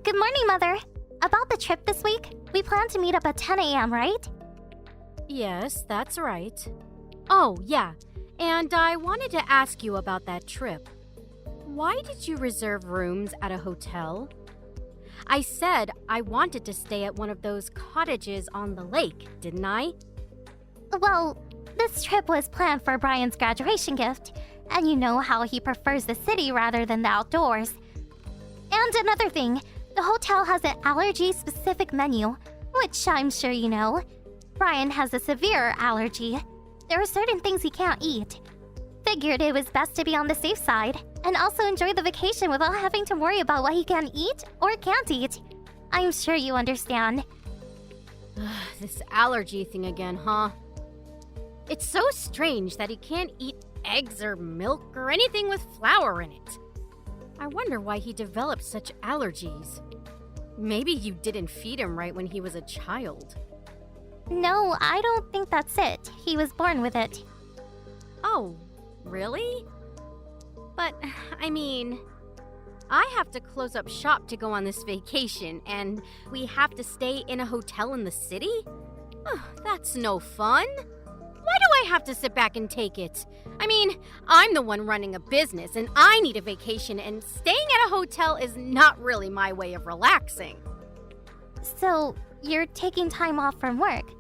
Good morning, Mother. About the trip this week, we plan to meet up at 10 a.m., right? Yes, that's right. Oh, yeah. And I wanted to ask you about that trip. Why did you reserve rooms at a hotel? I said I wanted to stay at one of those cottages on the lake, didn't I? Well, this trip was planned for Brian's graduation gift, and you know how he prefers the city rather than the outdoors. And another thing, the hotel has an allergy-specific menu, which I'm sure you know. Brian has a severe allergy. There are certain things he can't eat. Figured it was best to be on the safe side, and also enjoy the vacation without having to worry about what he can eat or can't eat. I'm sure you understand. This allergy thing again, huh? It's so strange that he can't eat eggs or milk or anything with flour in it. I wonder why he developed such allergies. Maybe you didn't feed him right when he was a child. No, I don't think that's it. He was born with it. Oh, really? But, I mean, I have to close up shop to go on this vacation, and we have to stay in a hotel in the city? That's no fun. Why do I have to sit back and take it? I mean, I'm the one running a business, and I need a vacation, and staying at a hotel is not really my way of relaxing. So, you're taking time off from work?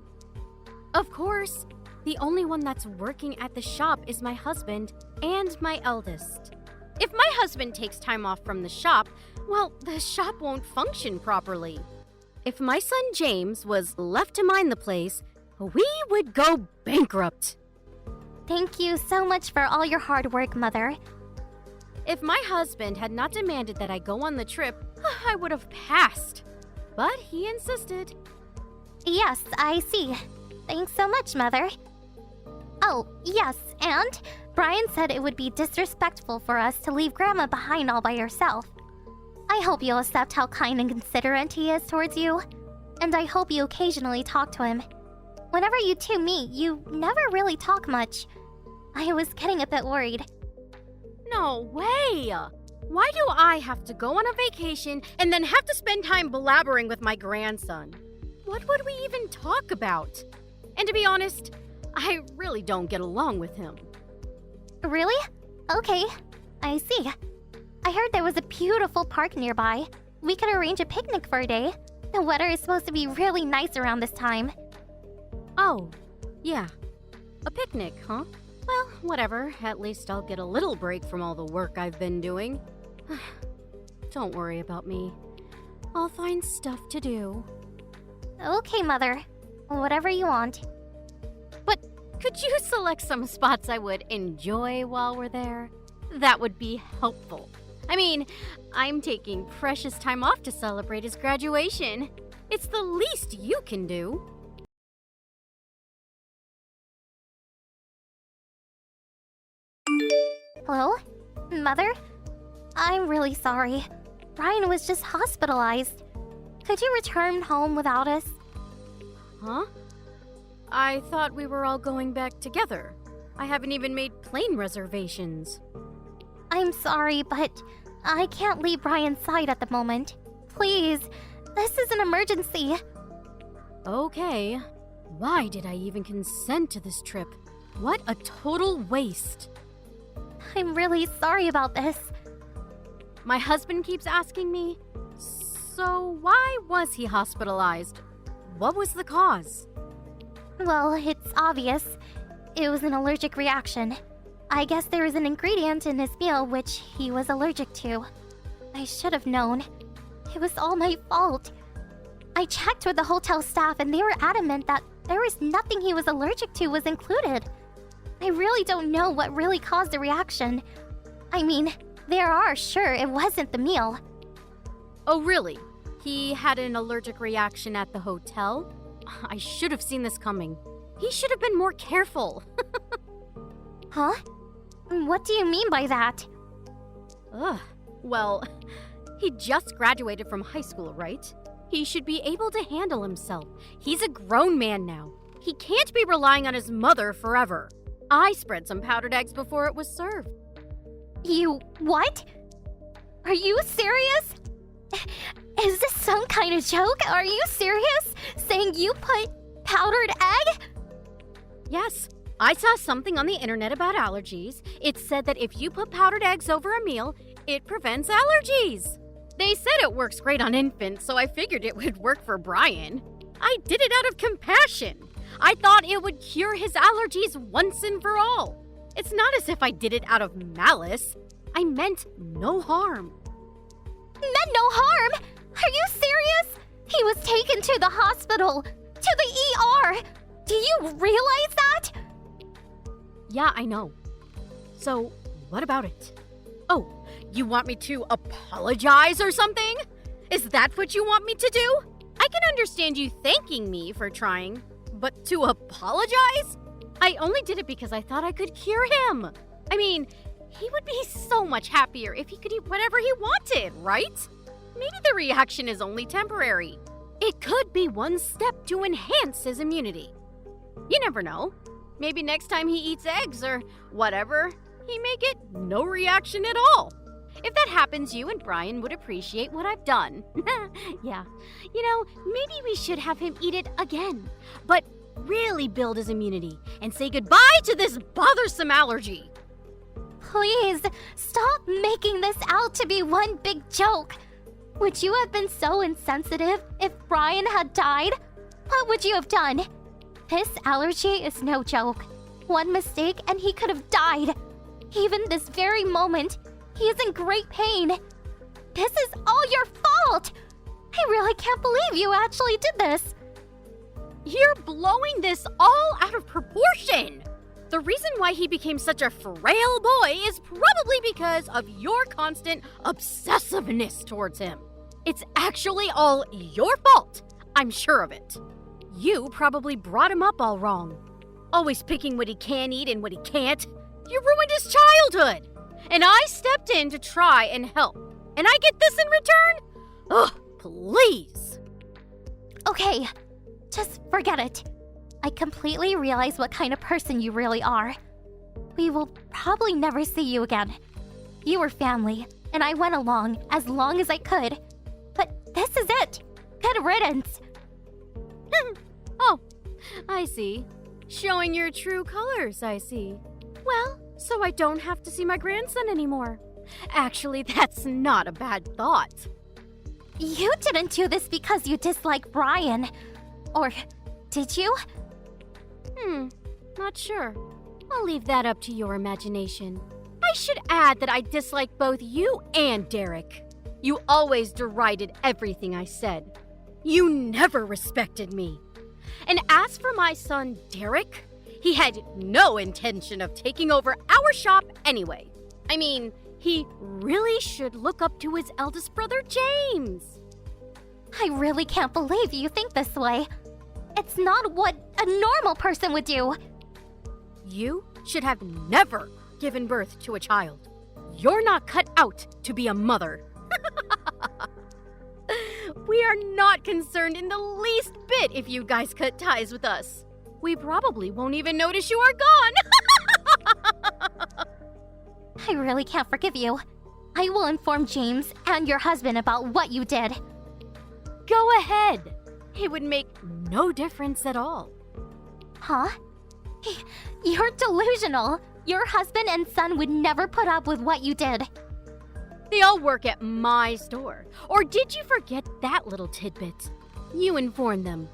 Of course. The only one that's working at the shop is my husband and my eldest. If my husband takes time off from the shop, well, the shop won't function properly. If my son James was left to mind the place, we would go bankrupt. Thank you so much for all your hard work, Mother. If my husband had not demanded that I go on the trip, I would have passed. But he insisted. Yes, I see. Thanks so much, Mother. Oh, yes, and Brian said it would be disrespectful for us to leave Grandma behind all by herself. I hope you'll accept how kind and considerate he is towards you, and I hope you occasionally talk to him. Whenever you two meet, you never really talk much. I was getting a bit worried. No way! Why do I have to go on a vacation and then have to spend time blabbering with my grandson? What would we even talk about? And to be honest, I really don't get along with him. Really? Okay, I see. I heard there was a beautiful park nearby. We could arrange a picnic for a day. The weather is supposed to be really nice around this time. Oh, yeah. A picnic, huh? Well, whatever. At least I'll get a little break from all the work I've been doing. Don't worry about me. I'll find stuff to do. Okay, Mother. Whatever you want. But could you select some spots I would enjoy while we're there? That would be helpful. I mean, I'm taking precious time off to celebrate his graduation. It's the least you can do. Hello? Mother? I'm really sorry. Brian was just hospitalized. Could you return home without us? Huh? I thought we were all going back together. I haven't even made plane reservations. I'm sorry, but I can't leave Brian's side at the moment. Please, this is an emergency. Okay. Why did I even consent to this trip? What a total waste. I'm really sorry about this. My husband keeps asking me, so why was he hospitalized? What was the cause? Well, it's obvious. It was an allergic reaction. I guess there was an ingredient in his meal which he was allergic to. I should have known. It was all my fault. I checked with the hotel staff and they were adamant that there was nothing he was allergic to was included. I really don't know what really caused the reaction. I mean, there are sure it wasn't the meal. Oh, really? He had an allergic reaction at the hotel? I should have seen this coming. He should have been more careful. Huh? What do you mean by that? Well, he just graduated from high school, right? He should be able to handle himself. He's a grown man now. He can't be relying on his mother forever. I spread some powdered eggs before it was served. You what? Are you serious? Is this some kind of joke? Are you serious? Saying you put powdered egg? Yes, I saw something on the internet about allergies. It said that if you put powdered eggs over a meal, it prevents allergies. They said it works great on infants, so I figured it would work for Brian. I did it out of compassion. I thought it would cure his allergies once and for all. It's not as if I did it out of malice. I meant no harm. Meant no harm? Are you serious? He was taken to the hospital, to the ER. Do you realize that? Yeah, I know. So, what about it? Oh, you want me to apologize or something? Is that what you want me to do? I can understand you thanking me for trying, but to apologize? I only did it because I thought I could cure him. I mean, he would be so much happier if he could eat whatever he wanted, right? Maybe the reaction is only temporary. It could be one step to enhance his immunity. You never know. Maybe next time he eats eggs or whatever, he may get no reaction at all. If that happens, you and Brian would appreciate what I've done. Yeah. You know, maybe we should have him eat it again. But really build his immunity and say goodbye to this bothersome allergy. Please, stop making this out to be one big joke. Would you have been so insensitive if Brian had died? What would you have done? This allergy is no joke. One mistake and he could have died. Even this very moment, he is in great pain. This is all your fault. I really can't believe you actually did this. You're blowing this all out of proportion. The reason why he became such a frail boy is probably because of your constant obsessiveness towards him. It's actually all your fault. I'm sure of it. You probably brought him up all wrong. Always picking what he can eat and what he can't. You ruined his childhood. And I stepped in to try and help. And I get this in return? Ugh, please. Okay, just forget it. I completely realize what kind of person you really are. We will probably never see you again. You were family, and I went along as long as I could. But this is it. Good riddance. Oh, I see. Showing your true colors, I see. Well, so I don't have to see my grandson anymore. Actually, that's not a bad thought. You didn't do this because you dislike Brian. Or did you? Not sure. I'll leave that up to your imagination. I should add that I dislike both you and Derek. You always derided everything I said. You never respected me. And as for my son, Derek, he had no intention of taking over our shop anyway. I mean, he really should look up to his eldest brother, James. I really can't believe you think this way. It's not what a normal person would do. You should have never given birth to a child. You're not cut out to be a mother. We are not concerned in the least bit if you guys cut ties with us. We probably won't even notice you are gone. I really can't forgive you. I will inform James and your husband about what you did. Go ahead. It would make no difference at all. Huh? You're delusional. Your husband and son would never put up with what you did. They all work at my store. Or did you forget that little tidbit? You informed them.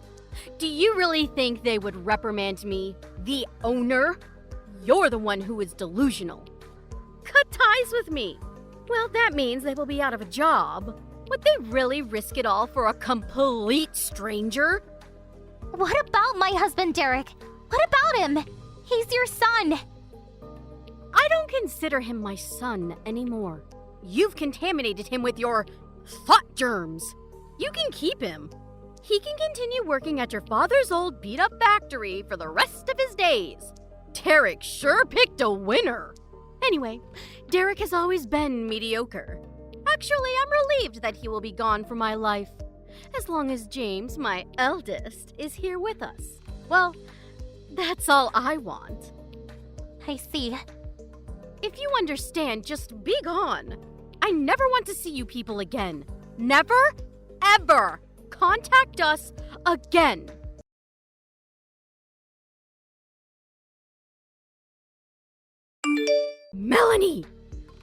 Do you really think they would reprimand me, the owner? You're the one who is delusional. Cut ties with me. Well, that means they will be out of a job. Would they really risk it all for a complete stranger? What about my husband, Derek? What about him? He's your son. I don't consider him my son anymore. You've contaminated him with your thought germs. You can keep him. He can continue working at your father's old beat-up factory for the rest of his days. Derek sure picked a winner. Anyway, Derek has always been mediocre. Actually, I'm relieved that he will be gone from my life. As long as James, my eldest, is here with us. Well, that's all I want. I see. If you understand, just be gone. I never want to see you people again. Never, ever contact us again. Melanie!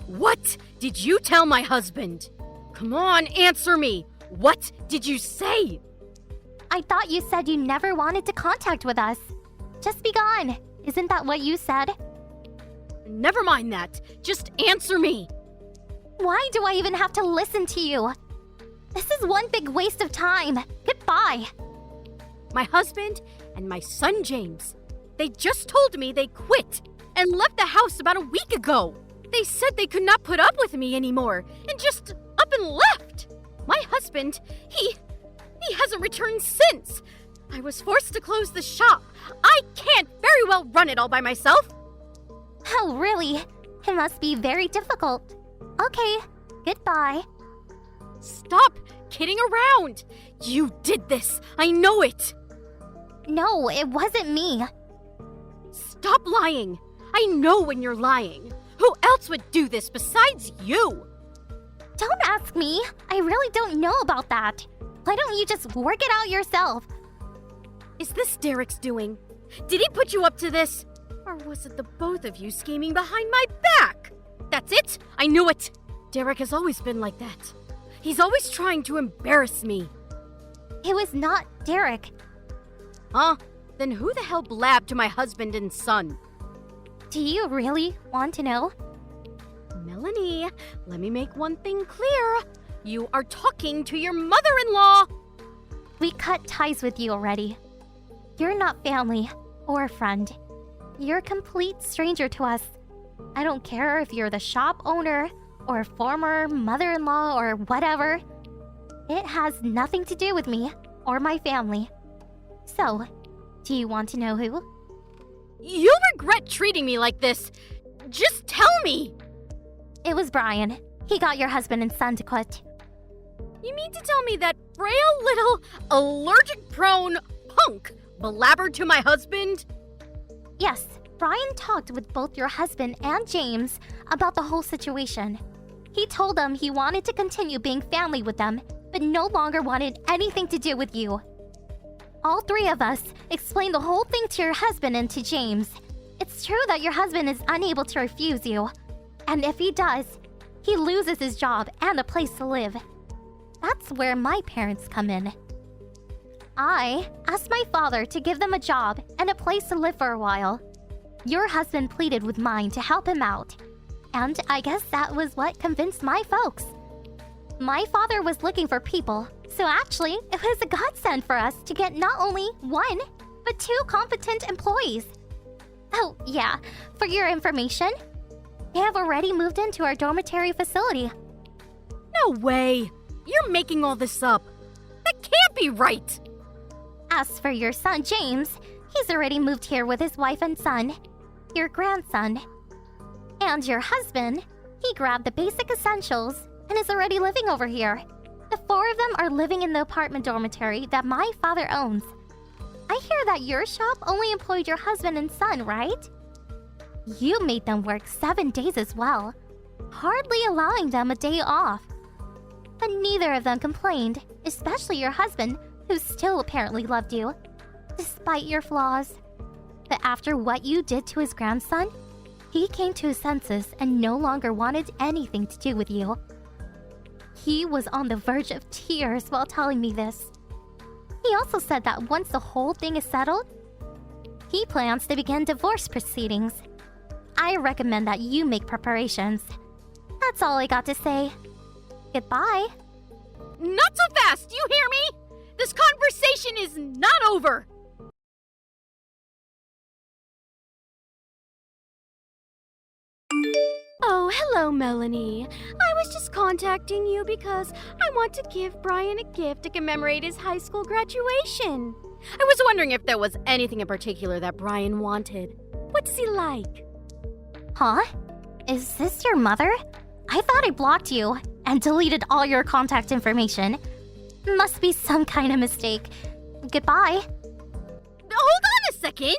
What did you tell my husband? Come on, answer me. What did you say? I thought you said you never wanted to contact with us. Just be gone. Isn't that what you said? Never mind that. Just answer me. Why do I even have to listen to you? This is one big waste of time. Goodbye. My husband and my son James, they just told me they quit and left the house about a week ago. They said they could not put up with me anymore and just up and left. My husband, he hasn't returned since. I was forced to close the shop. I can't very well run it all by myself. Oh, really? It must be very difficult. Okay, goodbye. Stop kidding around. You did this. I know it. No, it wasn't me. Stop lying. I know when you're lying. Who else would do this besides you? Don't ask me. I really don't know about that. Why don't you just work it out yourself? Is this Derek's doing? Did he put you up to this? Or was it the both of you scheming behind my back? That's it. I knew it. Derek has always been like that. He's always trying to embarrass me. It was not Derek. Huh? Then who the hell blabbed to my husband and son? Do you really want to know? Melanie, let me make one thing clear. You are talking to your mother-in-law. We cut ties with you already. You're not family or a friend. You're a complete stranger to us. I don't care if you're the shop owner or former mother-in-law or whatever. It has nothing to do with me or my family. So, do you want to know who? You'll regret treating me like this. Just tell me. It was Brian. He got your husband and son to quit. You mean to tell me that frail little allergic-prone punk blabbered to my husband? Yes, Brian talked with both your husband and James about the whole situation. He told them he wanted to continue being family with them, but no longer wanted anything to do with you. All three of us explained the whole thing to your husband and to James. It's true that your husband is unable to refuse you. And if he does, he loses his job and a place to live. That's where my parents come in. I asked my father to give them a job and a place to live for a while. Your husband pleaded with mine to help him out. And I guess that was what convinced my folks. My father was looking for people, so actually, it was a godsend for us to get not only one, but two competent employees. Oh, yeah, for your information, they have already moved into our dormitory facility. No way! You're making all this up. That can't be right! As for your son, James, he's already moved here with his wife and son, your grandson. And your husband, he grabbed the basic essentials and is already living over here. The four of them are living in the apartment dormitory that my father owns. I hear that your shop only employed your husband and son, right? You made them work 7 days as well, hardly allowing them a day off. But neither of them complained, especially your husband, who still apparently loved you, despite your flaws. But after what you did to his grandson, he came to his senses and no longer wanted anything to do with you. He was on the verge of tears while telling me this. He also said that once the whole thing is settled, he plans to begin divorce proceedings. I recommend that you make preparations. That's all I got to say. Goodbye. Not so fast, you hear me? This conversation is not over. Oh, hello, Melanie. I was just contacting you because I want to give Brian a gift to commemorate his high school graduation. I was wondering if there was anything in particular that Brian wanted. What does he like? Huh? Is this your mother? I thought I blocked you and deleted all your contact information. Must be some kind of mistake. Goodbye. Hold on a second.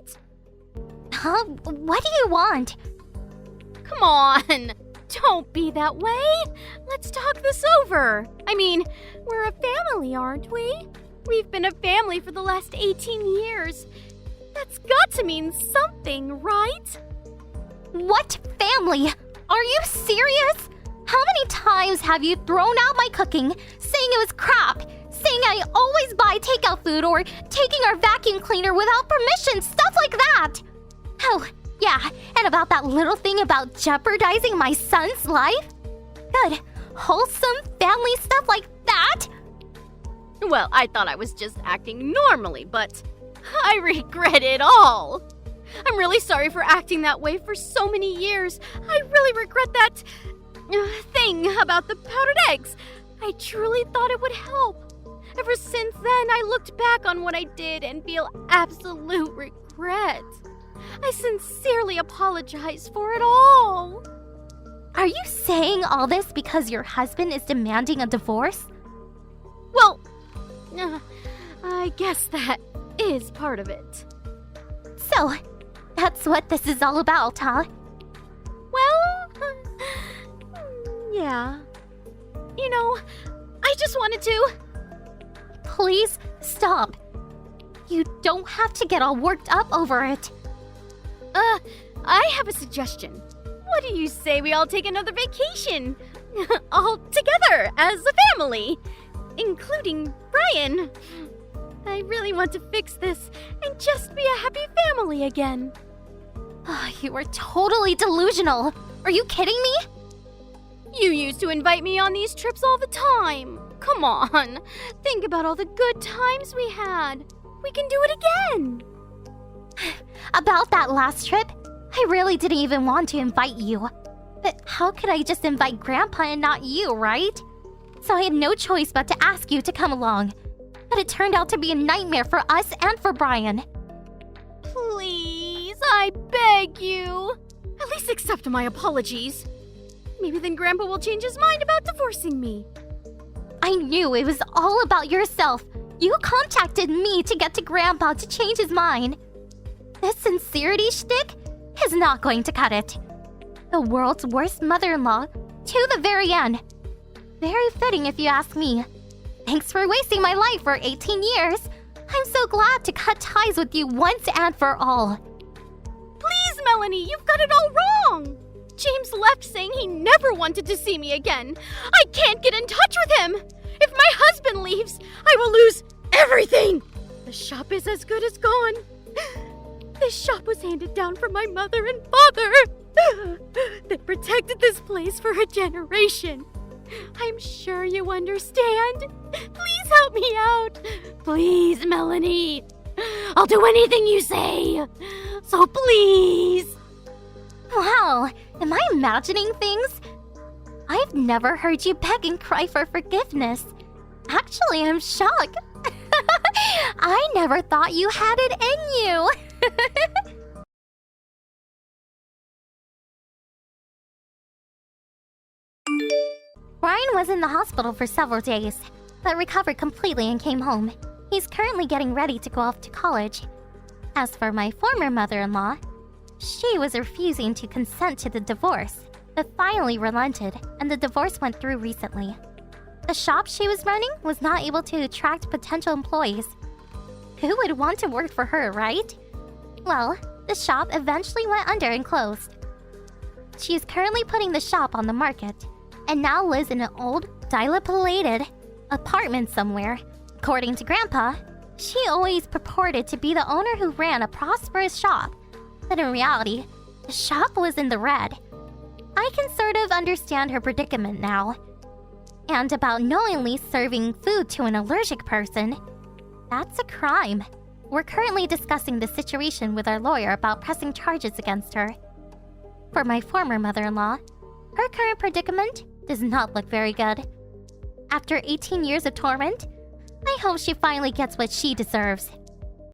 Huh? What do you want? Come on. Don't be that way. Let's talk this over. I mean, we're a family, aren't we? We've been a family for the last 18 years. That's got to mean something, right? What family? Are you serious? How many times have you thrown out my cooking, saying it was crap, saying I always buy takeout food, or taking our vacuum cleaner without permission, stuff like that? Oh, yeah, and about that little thing about jeopardizing my son's life? Good, wholesome family stuff like that? Well, I thought I was just acting normally, but I regret it all. I'm really sorry for acting that way for so many years. I really regret that thing about the powdered eggs. I truly thought it would help. Ever since then, I looked back on what I did and feel absolute regret. I sincerely apologize for it all. Are you saying all this because your husband is demanding a divorce? Well, I guess that is part of it. So, that's what this is all about, huh? Well, yeah. You know, I just wanted to... Please stop. You don't have to get all worked up over it. I have a suggestion. What do you say we all take another vacation? All together as a family, including Brian. I really want to fix this and just be a happy family again. You are totally delusional. Are you kidding me? You used to invite me on these trips all the time. Come on, think about all the good times we had. We can do it again. About that last trip, I really didn't even want to invite you. But how could I just invite Grandpa and not you, right? So I had no choice but to ask you to come along. But it turned out to be a nightmare for us and for Brian. Please, I beg you. At least accept my apologies. Maybe then Grandpa will change his mind about divorcing me. I knew it was all about yourself. You contacted me to get to Grandpa to change his mind. This sincerity shtick is not going to cut it. The world's worst mother-in-law to the very end. Very fitting if you ask me. Thanks for wasting my life for 18 years. I'm so glad to cut ties with you once and for all. Please, Melanie, you've got it all wrong. James left saying he never wanted to see me again. I can't get in touch with him. If my husband leaves, I will lose everything. The shop is as good as gone. This shop was handed down from my mother and father. They protected this place for a generation. I'm sure you understand. Please help me out. Please, Melanie. I'll do anything you say. So please. Wow, am I imagining things? I've never heard you beg and cry for forgiveness. Actually, I'm shocked. I never thought you had it in you. Brian was in the hospital for several days, but recovered completely and came home. He's currently getting ready to go off to college. As for my former mother-in-law, she was refusing to consent to the divorce, but finally relented, and the divorce went through recently. The shop she was running was not able to attract potential employees. Who would want to work for her, right? Well, the shop eventually went under and closed. She is currently putting the shop on the market, and now lives in an old, dilapidated apartment somewhere. According to Grandpa, she always purported to be the owner who ran a prosperous shop, but in reality, the shop was in the red. I can sort of understand her predicament now. And about knowingly serving food to an allergic person, that's a crime. We're currently discussing the situation with our lawyer about pressing charges against her. For my former mother-in-law, her current predicament does not look very good. After 18 years of torment, I hope she finally gets what she deserves.